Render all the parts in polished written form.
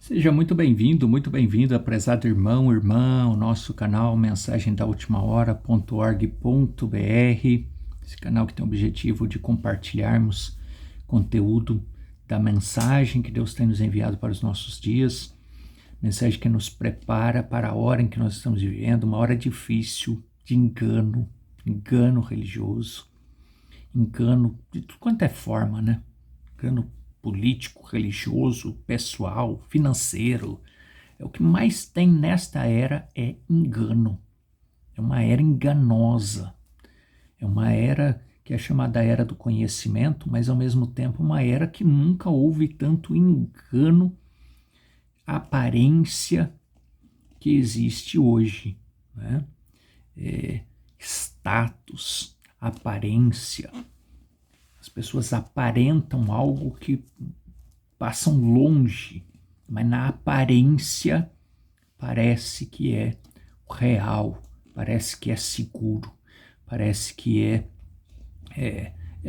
Seja muito bem-vindo, prezado irmão, irmã, o nosso canal Mensagem da Última Hora.org.br, esse canal que tem o objetivo de compartilharmos conteúdo da mensagem que Deus tem nos enviado para os nossos dias, mensagem que nos prepara para a hora em que nós estamos vivendo, uma hora difícil de engano religioso, engano de tudo quanto é forma, né? Engano político, religioso, pessoal, financeiro. O que mais tem nesta era é engano. É uma era enganosa. É uma era que é chamada era do conhecimento, mas ao mesmo tempo uma era que nunca houve tanto engano, aparência que existe hoje, né? Status, aparência. As pessoas aparentam algo que passam longe, mas na aparência parece que é real, parece que é seguro, parece que é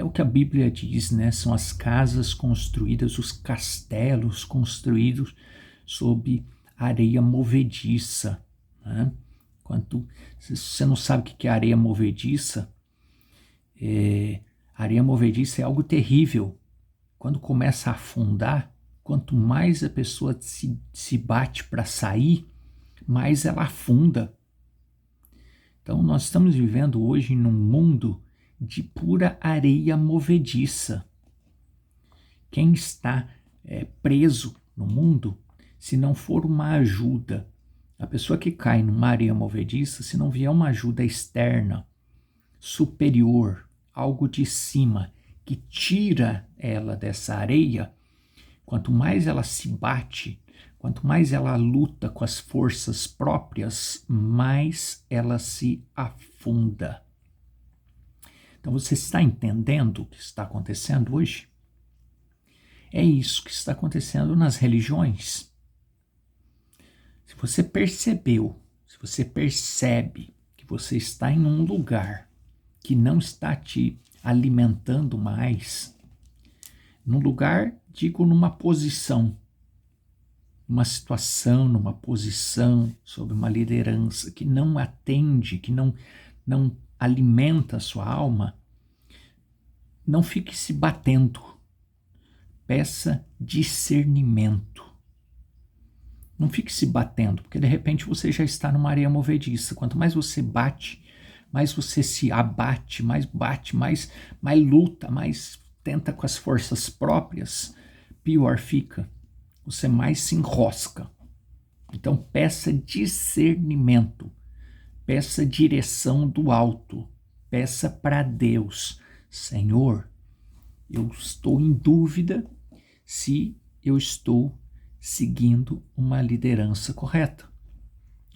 o que a Bíblia diz, né? São as casas construídas, os castelos construídos sob areia movediça, né? Se você não sabe o que é areia movediça, areia movediça é algo terrível. Quando começa a afundar, quanto mais a pessoa se bate para sair, mais ela afunda. Então nós estamos vivendo hoje num mundo de pura areia movediça. Quem está preso no mundo, se não for uma ajuda, a pessoa que cai numa areia movediça, se não vier uma ajuda externa, superior, algo de cima, que tira ela dessa areia, quanto mais ela se bate, quanto mais ela luta com as forças próprias, mais ela se afunda. Então você está entendendo o que está acontecendo hoje? É isso que está acontecendo nas religiões. Se você percebeu, se você percebe que você está em um lugar que não está te alimentando mais, num lugar, digo, numa posição, numa situação, numa posição, sob uma liderança que não atende, que não alimenta a sua alma, não fique se batendo. Peça discernimento. Não fique se batendo, porque de repente você já está numa areia movediça. Quanto mais você bate, mais você se abate, mais luta, mais tenta com as forças próprias, pior fica. Você mais se enrosca. Então peça discernimento, peça direção do alto, peça para Deus: Senhor, eu estou em dúvida se eu estou seguindo uma liderança correta,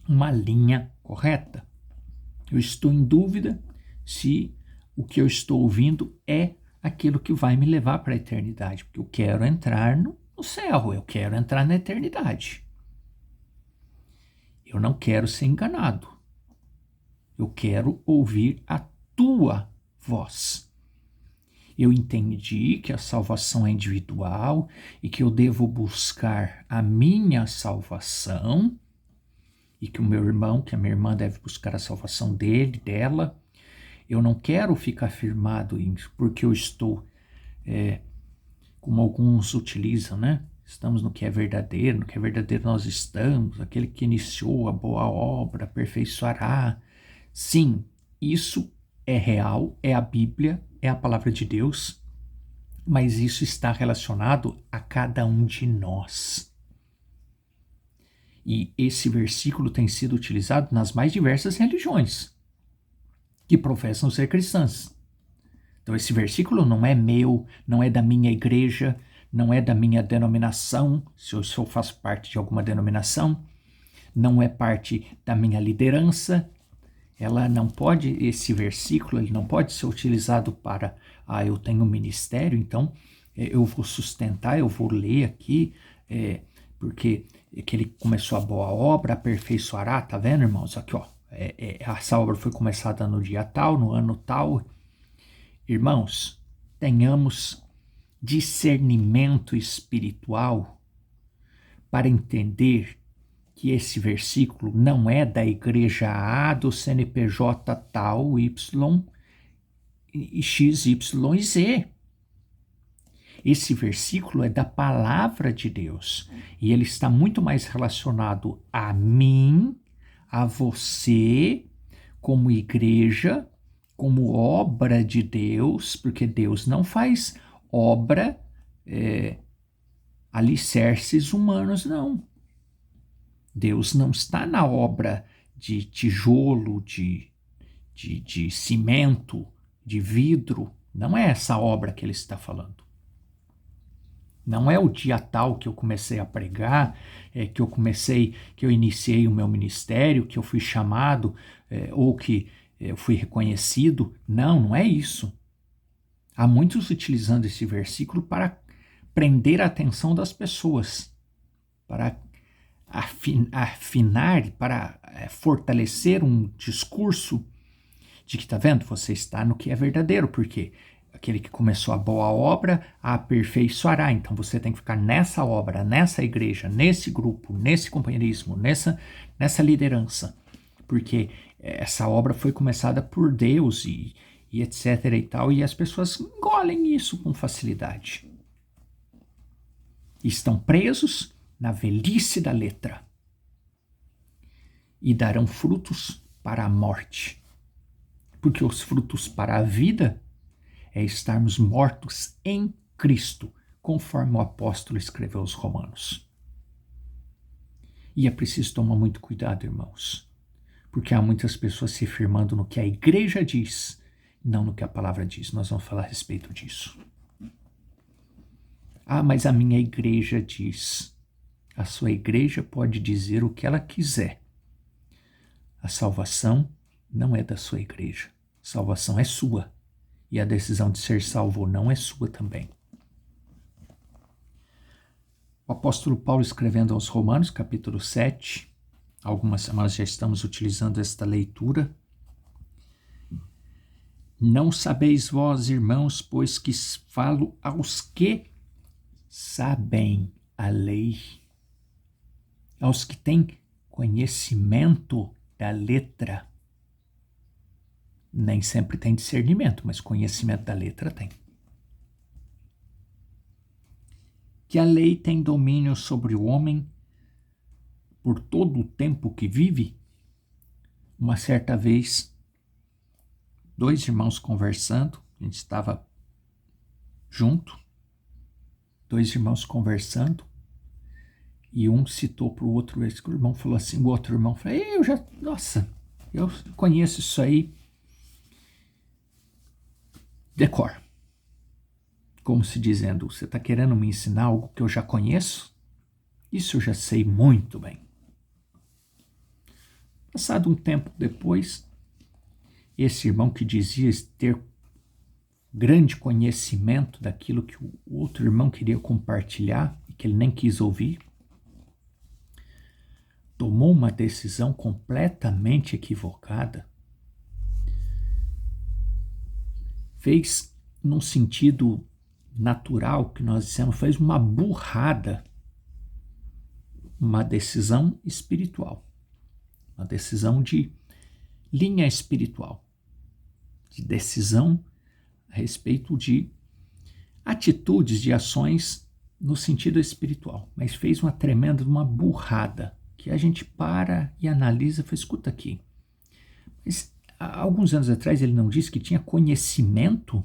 uma linha correta. Eu estou em dúvida se o que eu estou ouvindo é aquilo que vai me levar para a eternidade, porque eu quero entrar no céu, eu quero entrar na eternidade. Eu não quero ser enganado. Eu quero ouvir a tua voz. Eu entendi que a salvação é individual e que eu devo buscar a minha salvação e que o meu irmão, que a minha irmã deve buscar a salvação dele, dela. Eu não quero ficar firmado porque eu estou, como alguns utilizam, né? Estamos no que é verdadeiro nós estamos, aquele que iniciou a boa obra aperfeiçoará. Sim, isso é real, é a Bíblia, é a palavra de Deus, mas isso está relacionado a cada um de nós. E esse versículo tem sido utilizado nas mais diversas religiões que professam ser cristãs. Então esse versículo não é meu, não é da minha igreja, não é da minha denominação, se eu faço parte de alguma denominação, não é parte da minha liderança. Ela não pode, esse versículo, ele não pode ser utilizado para, eu tenho um ministério, então eu vou sustentar, eu vou ler aqui, porque que ele começou a boa obra, aperfeiçoará, tá vendo, irmãos? Aqui, ó, essa obra foi começada no dia tal, no ano tal. Irmãos, tenhamos discernimento espiritual para entender que esse versículo não é da igreja A, do CNPJ tal, Y, e X, Y e Z. Esse versículo é da palavra de Deus e ele está muito mais relacionado a mim, a você, como igreja, como obra de Deus, porque Deus não faz obra, alicerces humanos, não. Deus não está na obra de tijolo, de cimento, de vidro. Não é essa obra que ele está falando. Não é o dia tal que eu comecei a pregar, que eu iniciei o meu ministério, que eu fui chamado, ou que eu fui reconhecido. Não é isso. Há muitos utilizando esse versículo para prender a atenção das pessoas, para afinar, para fortalecer um discurso de que, tá vendo, você está no que é verdadeiro, porque aquele que começou a boa obra a aperfeiçoará. Então você tem que ficar nessa obra, nessa igreja, nesse grupo, nesse companheirismo, nessa liderança, porque essa obra foi começada por Deus e etc e tal, e as pessoas engolem isso com facilidade. Estão presos na velhice da letra e darão frutos para a morte, porque os frutos para a vida é estarmos mortos em Cristo, conforme o apóstolo escreveu aos Romanos. E é preciso tomar muito cuidado, irmãos, porque há muitas pessoas se firmando no que a igreja diz, não no que a palavra diz. Nós vamos falar a respeito disso. Ah, mas a minha igreja diz. A sua igreja pode dizer o que ela quiser. A salvação não é da sua igreja. A salvação é sua. E a decisão de ser salvo ou não é sua também. O apóstolo Paulo escrevendo aos Romanos, capítulo 7, algumas semanas já estamos utilizando esta leitura. Não sabeis vós, irmãos, pois que falo aos que sabem a lei, aos que têm conhecimento da letra. Nem sempre tem discernimento, mas conhecimento da letra tem. Que a lei tem domínio sobre o homem por todo o tempo que vive. Uma certa vez, dois irmãos conversando, a gente estava junto, dois irmãos conversando, e um citou para o outro, esse irmão falou assim, o outro irmão falou, eu conheço isso aí, decor. Como se dizendo, você está querendo me ensinar algo que eu já conheço? Isso eu já sei muito bem. Passado um tempo depois, esse irmão que dizia ter grande conhecimento daquilo que o outro irmão queria compartilhar e que ele nem quis ouvir, tomou uma decisão completamente equivocada, fez num sentido natural que nós dissemos, fez uma burrada, uma decisão espiritual, uma decisão de linha espiritual, de decisão a respeito de atitudes, de ações no sentido espiritual, mas fez uma tremenda, uma burrada, que a gente para e analisa e fala, escuta aqui, mas há alguns anos atrás ele não disse que tinha conhecimento?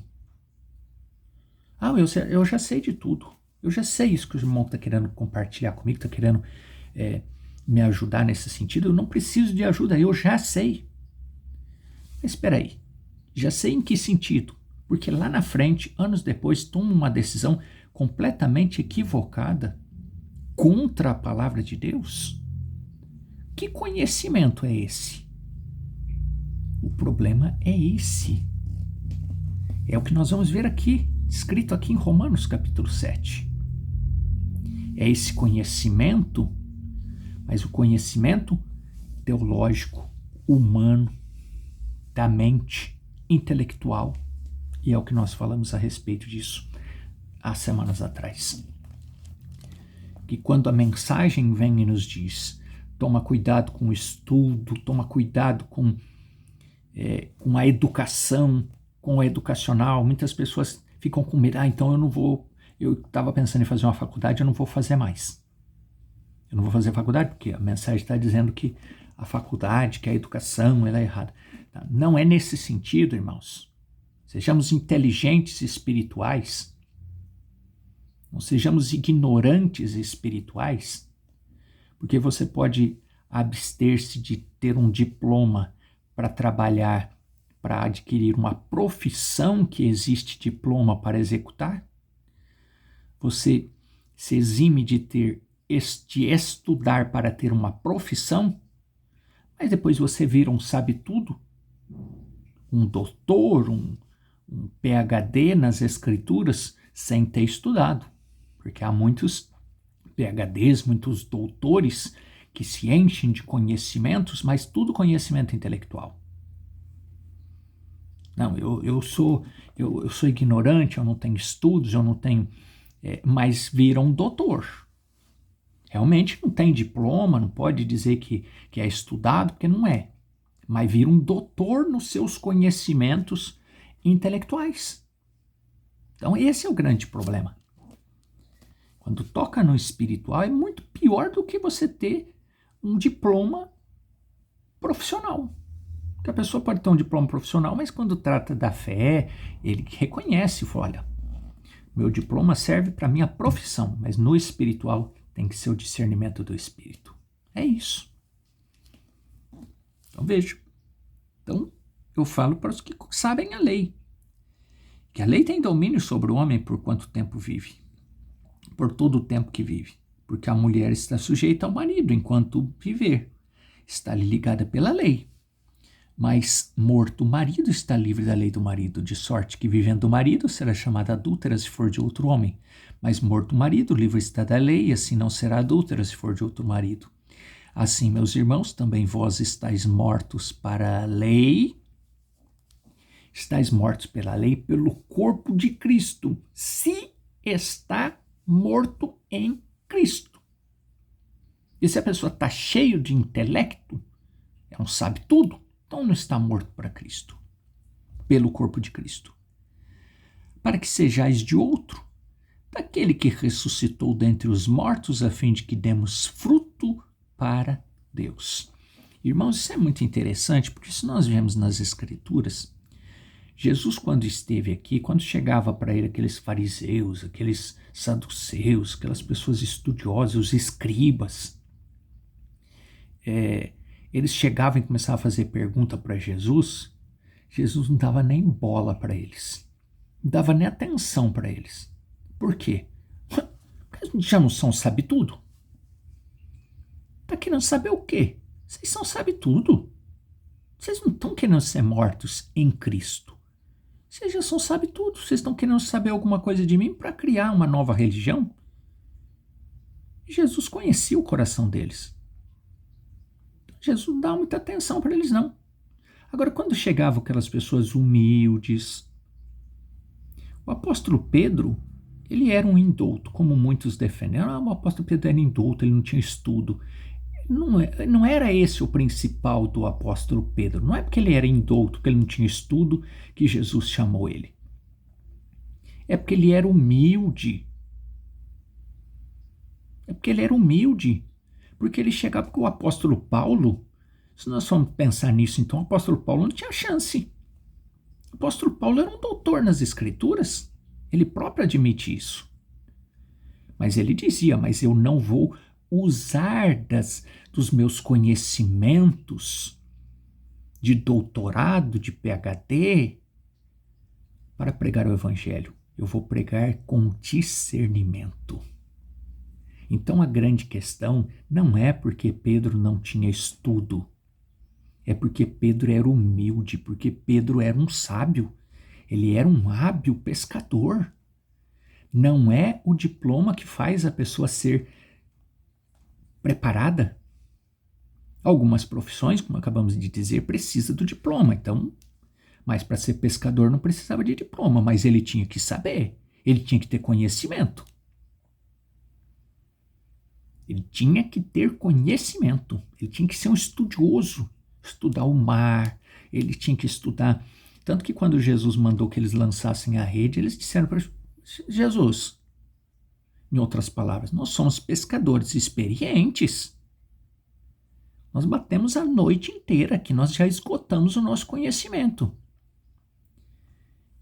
Ah, eu já sei de tudo. Eu já sei isso que o irmão está querendo compartilhar comigo, está querendo me ajudar nesse sentido. Eu não preciso de ajuda, eu já sei. Mas espera aí, já sei em que sentido? Porque lá na frente, anos depois, toma uma decisão completamente equivocada contra a palavra de Deus? Que conhecimento é esse? O problema é esse. É o que nós vamos ver aqui, escrito aqui em Romanos capítulo 7. É esse conhecimento, mas o conhecimento teológico, humano, da mente, intelectual, e é o que nós falamos a respeito disso há semanas atrás. que quando a mensagem vem e nos diz, toma cuidado com o estudo, toma cuidado com a educação, com o educacional, muitas pessoas ficam com medo, então eu não vou, eu estava pensando em fazer uma faculdade, eu não vou fazer mais. Eu não vou fazer faculdade porque a mensagem está dizendo que a faculdade, que a educação, ela é errada. Não é nesse sentido, irmãos. Sejamos inteligentes espirituais. Não sejamos ignorantes espirituais, porque você pode abster-se de ter um diploma para trabalhar, para adquirir uma profissão que existe diploma para executar. Você se exime de estudar para ter uma profissão, mas depois você vira um sabe-tudo, um doutor, um PhD nas escrituras, sem ter estudado. Porque há muitos PhDs, muitos doutores que se enchem de conhecimentos, mas tudo conhecimento intelectual. Não, eu sou ignorante, eu não tenho estudos, eu não tenho... mas vira um doutor. Realmente não tem diploma, não pode dizer que é estudado, porque não é. Mas vira um doutor nos seus conhecimentos intelectuais. Então esse é o grande problema. Quando toca no espiritual, é muito pior do que você ter um diploma profissional. Porque a pessoa pode ter um diploma profissional, mas quando trata da fé, ele reconhece, fala, olha, meu diploma serve para minha profissão, mas no espiritual tem que ser o discernimento do espírito. É isso. Então veja. Então eu falo para os que sabem a lei, que a lei tem domínio sobre o homem por quanto tempo vive. Por todo o tempo que vive, porque a mulher está sujeita ao marido enquanto viver, está-lhe ligada pela lei, mas morto o marido está livre da lei do marido, de sorte que vivendo o marido será chamada adúltera se for de outro homem, mas morto o marido livre está da lei, e assim não será adúltera se for de outro marido. Assim, meus irmãos, também vós estáis mortos para a lei, estáis mortos pela lei pelo corpo de Cristo, se está morto em Cristo. E se a pessoa está cheio de intelecto, não sabe tudo, então não está morto para Cristo, pelo corpo de Cristo. Para que sejais de outro, daquele que ressuscitou dentre os mortos, a fim de que demos fruto para Deus. Irmãos, isso é muito interessante, porque se nós vemos nas Escrituras, Jesus, quando esteve aqui, quando chegava para ele aqueles fariseus, aqueles saduceus, aquelas pessoas estudiosas, os escribas, eles chegavam e começavam a fazer pergunta para Jesus, Jesus não dava nem bola para eles, não dava nem atenção para eles. Por quê? Porque eles já não são sabe-tudo. Está querendo saber o quê? Vocês são sabe-tudo. Vocês não estão querendo ser mortos em Cristo. Vocês já são sabe-tudo. Vocês estão querendo saber alguma coisa de mim para criar uma nova religião? Jesus conhecia o coração deles. Jesus não dava muita atenção para eles, não. Agora, quando chegavam aquelas pessoas humildes, o apóstolo Pedro, ele era um indouto, como muitos defendem. O apóstolo Pedro era indouto, ele não tinha estudo. Não era esse o principal do apóstolo Pedro. Não é porque ele era indouto, porque ele não tinha estudo, que Jesus chamou ele. É porque ele era humilde. Porque ele chegava com o apóstolo Paulo. Se nós formos pensar nisso, então o apóstolo Paulo não tinha chance. O apóstolo Paulo era um doutor nas Escrituras. Ele próprio admite isso. Mas ele dizia, mas eu não vou usar dos meus conhecimentos de doutorado, de PhD, para pregar o evangelho. Eu vou pregar com discernimento. Então a grande questão não é porque Pedro não tinha estudo, é porque Pedro era humilde, porque Pedro era um sábio, ele era um hábil pescador. Não é o diploma que faz a pessoa ser preparada. Algumas profissões, como acabamos de dizer, precisa do diploma. Então, mas para ser pescador não precisava de diploma, mas ele tinha que saber, ele tinha que ter conhecimento. Ele tinha que ter conhecimento, ele tinha que ser um estudioso, estudar o mar, ele tinha que estudar. Tanto que quando Jesus mandou que eles lançassem a rede, eles disseram para Jesus, em outras palavras, nós somos pescadores experientes. Nós batemos a noite inteira aqui, nós já esgotamos o nosso conhecimento.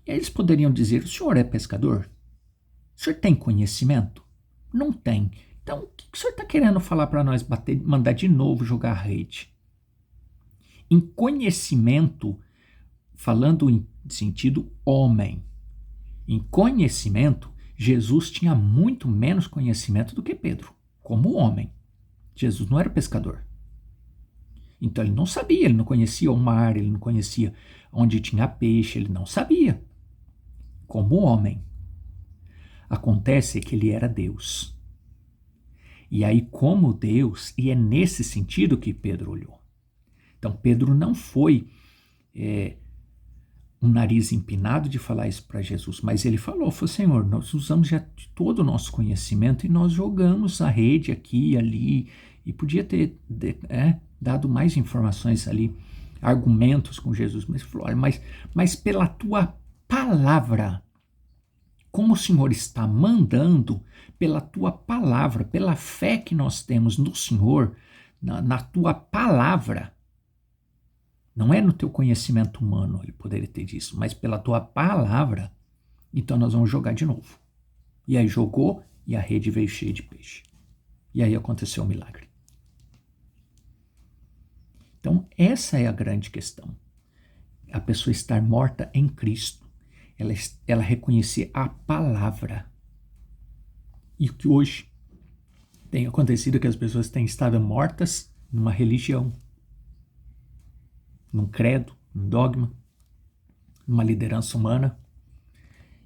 E aí eles poderiam dizer, o senhor é pescador? O senhor tem conhecimento? Não tem. Então, o que o senhor está querendo falar para nós mandar de novo jogar a rede? Em conhecimento, falando em sentido homem, em conhecimento, Jesus tinha muito menos conhecimento do que Pedro, como homem. Jesus não era pescador. Então ele não sabia, ele não conhecia o mar, ele não conhecia onde tinha peixe, ele não sabia. Como homem. Acontece que ele era Deus. E aí, como Deus, e é nesse sentido que Pedro olhou. Então, Pedro não foi um nariz empinado de falar isso para Jesus, mas ele falou, Senhor, nós usamos já todo o nosso conhecimento e nós jogamos a rede aqui e ali, e podia ter dado mais informações ali, argumentos com Jesus, mas ele falou, olha, mas pela tua palavra, como o Senhor está mandando, pela tua palavra, pela fé que nós temos no Senhor, na tua palavra, não é no teu conhecimento humano, ele poderia ter dito, mas pela tua palavra, então nós vamos jogar de novo. E aí jogou e a rede veio cheia de peixe. E aí aconteceu o milagre. Então essa é a grande questão. A pessoa estar morta em Cristo. Ela reconhecer a palavra. E o que hoje tem acontecido é que as pessoas têm estado mortas numa religião, num credo, num dogma, numa liderança humana,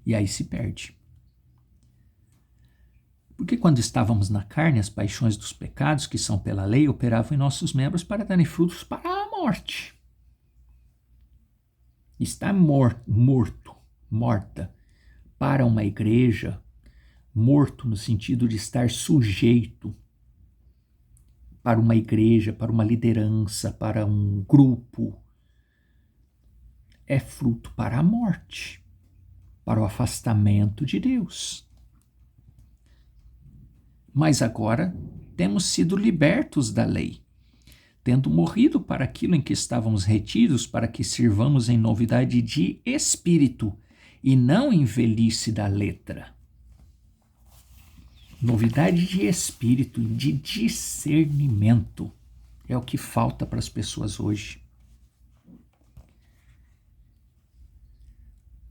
e aí se perde. Porque quando estávamos na carne, as paixões dos pecados, que são pela lei, operavam em nossos membros para darem frutos para a morte. Estar morta para uma igreja, morto no sentido de estar sujeito para uma igreja, para uma liderança, para um grupo, é fruto para a morte, para o afastamento de Deus. Mas agora temos sido libertos da lei, tendo morrido para aquilo em que estávamos retidos, para que sirvamos em novidade de espírito e não em velhice da letra. Novidade de espírito, de discernimento, é o que falta para as pessoas hoje.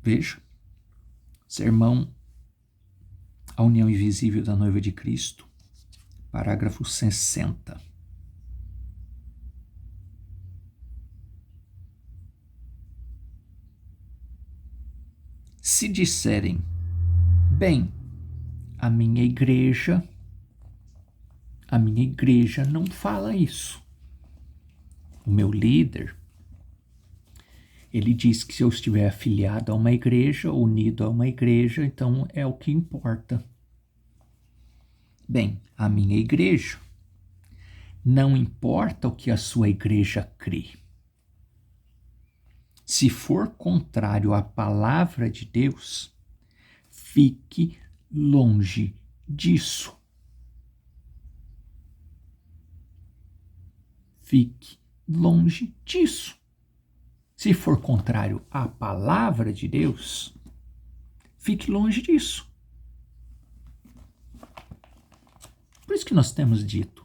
Veja, sermão A União Invisível da Noiva de Cristo, parágrafo 60. Se disserem, bem, a minha igreja não fala isso. O meu líder, ele diz que se eu estiver afiliado a uma igreja, unido a uma igreja, então é o que importa. Bem, a minha igreja, não importa o que a sua igreja crê. Se for contrário à palavra de Deus, fique longe disso. Fique longe disso. Se for contrário à palavra de Deus, fique longe disso. Por isso que nós temos dito,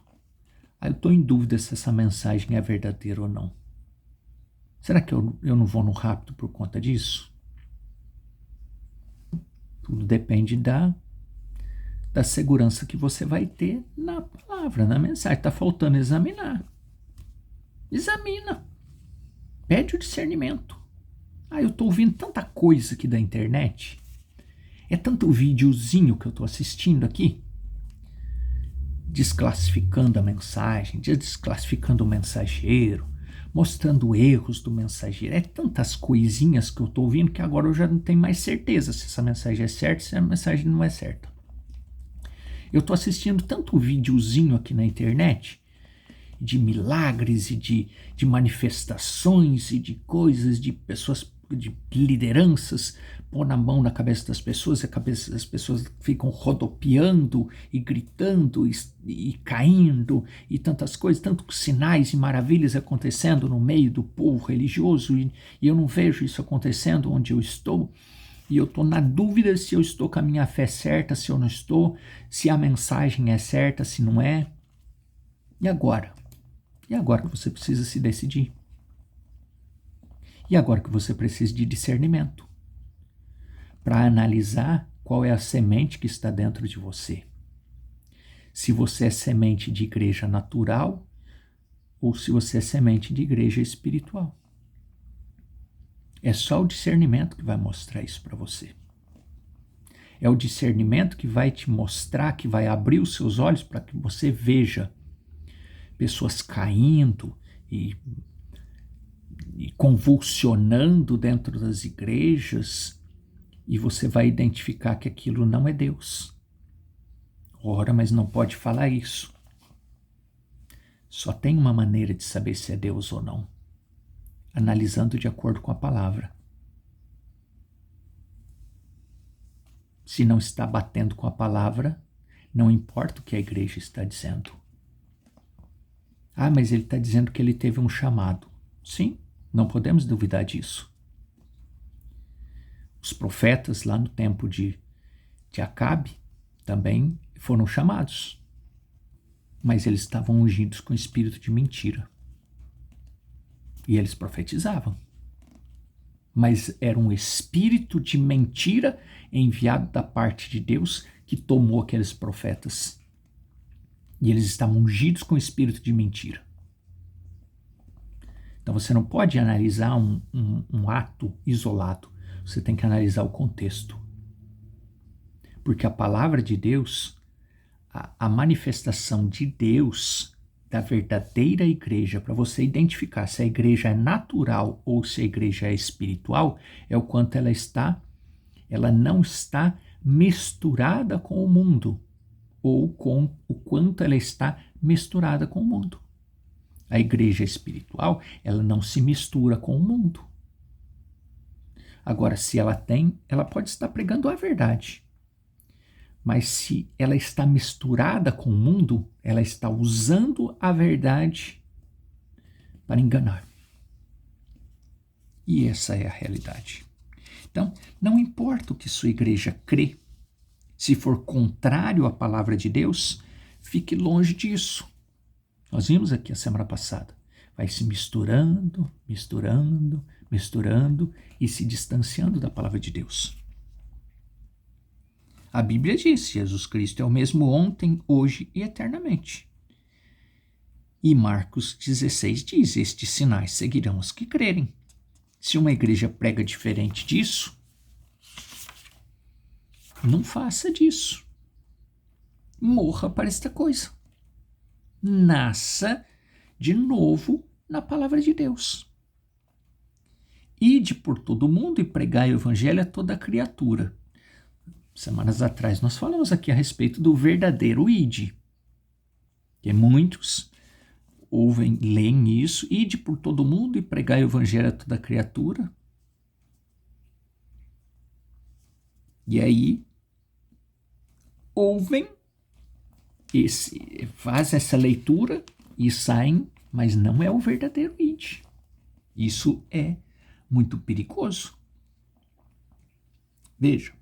eu estou em dúvida se essa mensagem é verdadeira ou não. Será que eu não vou no rápido por conta disso? Tudo depende da segurança que você vai ter na palavra, na mensagem. Está faltando examinar. Examina. Pede o discernimento. Eu estou ouvindo tanta coisa aqui da internet. É tanto videozinho que eu estou assistindo aqui. Desclassificando a mensagem, desclassificando o mensageiro, mostrando erros do mensageiro. É tantas coisinhas que eu estou ouvindo que agora eu já não tenho mais certeza se essa mensagem é certa, se a mensagem não é certa. Eu estou assistindo tanto videozinho aqui na internet de milagres e de manifestações e de coisas, de pessoas, de lideranças, pôr na mão na cabeça das pessoas, e a cabeça das pessoas ficam rodopiando e gritando e caindo, e tantas coisas, tantos sinais e maravilhas acontecendo no meio do povo religioso, e eu não vejo isso acontecendo onde eu estou. E eu estou na dúvida se eu estou com a minha fé certa, se eu não estou, se a mensagem é certa, se não é. E agora? E agora que você precisa se decidir? E agora que você precisa de discernimento para analisar qual é a semente que está dentro de você. Se você é semente de igreja natural ou se você é semente de igreja espiritual. É só o discernimento que vai mostrar isso para você. É o discernimento que vai te mostrar, que vai abrir os seus olhos para que você veja pessoas caindo e convulsionando dentro das igrejas, e você vai identificar que aquilo não é Deus. Ora, mas não pode falar isso. Só tem uma maneira de saber se é Deus ou não. Analisando de acordo com a palavra. Se não está batendo com a palavra, não importa o que a igreja está dizendo. Ah, mas ele está dizendo que ele teve um chamado. Sim, não podemos duvidar disso. Os profetas lá no tempo de Acabe também foram chamados. Mas eles estavam ungidos com espírito de mentira. E eles profetizavam. Mas era um espírito de mentira enviado da parte de Deus que tomou aqueles profetas. E eles estavam ungidos com espírito de mentira. Então você não pode analisar um ato isolado. Você tem que analisar o contexto. Porque a palavra de Deus, a manifestação de Deus da verdadeira igreja, para você identificar se a igreja é natural ou se a igreja é espiritual, é o quanto ela não está misturada com o mundo, ou com o quanto ela está misturada com o mundo. A igreja espiritual, ela não se mistura com o mundo. Agora, se ela pode estar pregando a verdade. Mas se ela está misturada com o mundo, ela está usando a verdade para enganar. E essa é a realidade. Então, não importa o que sua igreja crê, se for contrário à palavra de Deus, fique longe disso. Nós vimos aqui a semana passada. Vai se misturando, misturando, misturando e se distanciando da palavra de Deus. A Bíblia diz: Jesus Cristo é o mesmo ontem, hoje e eternamente. E Marcos 16 diz: estes sinais seguirão os que crerem. Se uma igreja prega diferente disso, não faça disso. Morra para esta coisa. Nasça de novo na palavra de Deus. Ide por todo mundo e pregai o evangelho a toda criatura. Semanas atrás nós falamos aqui a respeito do verdadeiro ide. Que muitos ouvem, leem isso, ide por todo mundo e pregai o evangelho a toda criatura. E aí ouvem, fazem essa leitura e saem, mas não é o verdadeiro ide. Isso é muito perigoso. Veja.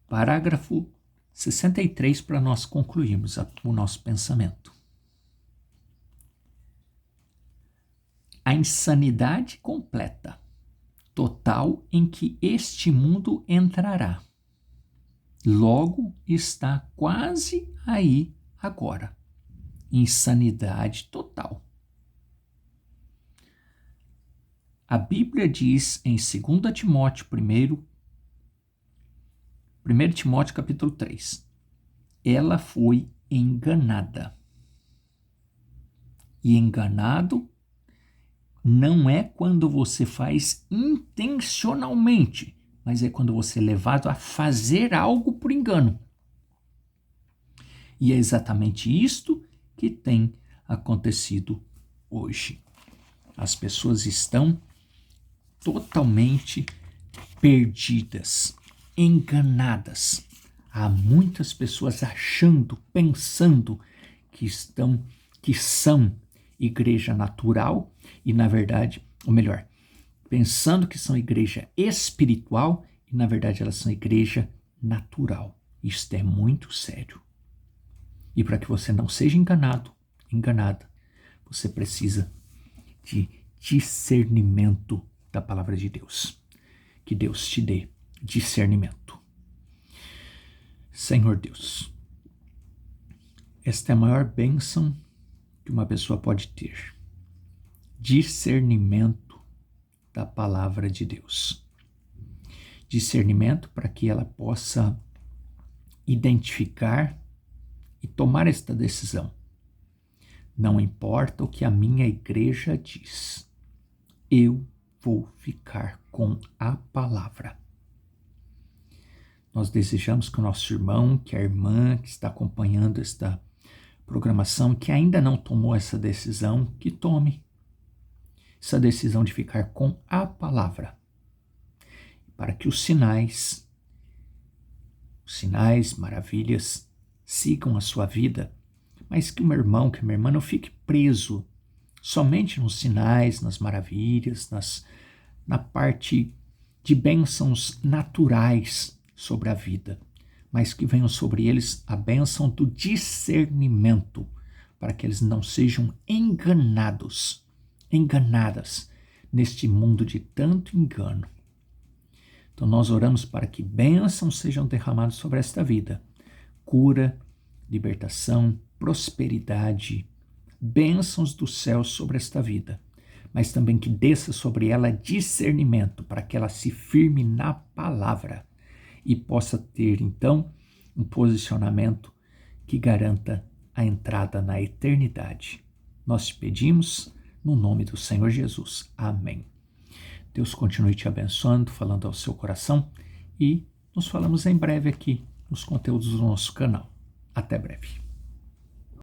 Parágrafo 63 para nós concluirmos o nosso pensamento. A insanidade completa, total em que este mundo entrará. Logo está quase aí agora. Insanidade total. A Bíblia diz em 2 Timóteo 1 Timóteo capítulo 3, ela foi enganada. E enganado não é quando você faz intencionalmente, mas é quando você é levado a fazer algo por engano. E é exatamente isto que tem acontecido hoje. As pessoas estão totalmente perdidas, enganadas. Há muitas pessoas achando, pensando que são igreja natural e, na verdade, ou melhor, pensando que são igreja espiritual e, na verdade, elas são igreja natural. Isto é muito sério. E para que você não seja enganada, você precisa de discernimento da palavra de Deus. Que Deus te dê discernimento. Senhor Deus, esta é a maior bênção que uma pessoa pode ter. Discernimento da palavra de Deus. Discernimento para que ela possa identificar e tomar esta decisão. Não importa o que a minha igreja diz, eu vou ficar com a palavra. Nós desejamos que o nosso irmão, que a irmã que está acompanhando esta programação, que ainda não tomou essa decisão, que tome essa decisão de ficar com a palavra, para que os sinais, maravilhas, sigam a sua vida, mas que o meu irmão, que a minha irmã não fique preso somente nos sinais, nas maravilhas, na parte de bênçãos naturais sobre a vida, mas que venham sobre eles a bênção do discernimento, para que eles não sejam enganadas neste mundo de tanto engano. Então nós oramos para que bênçãos sejam derramadas sobre esta vida, cura, libertação, prosperidade, bênçãos do céu sobre esta vida, mas também que desça sobre ela discernimento para que ela se firme na palavra e possa ter, então, um posicionamento que garanta a entrada na eternidade. Nós te pedimos no nome do Senhor Jesus. Amém. Deus continue te abençoando, falando ao seu coração e nos falamos em breve aqui nos conteúdos do nosso canal. Até breve.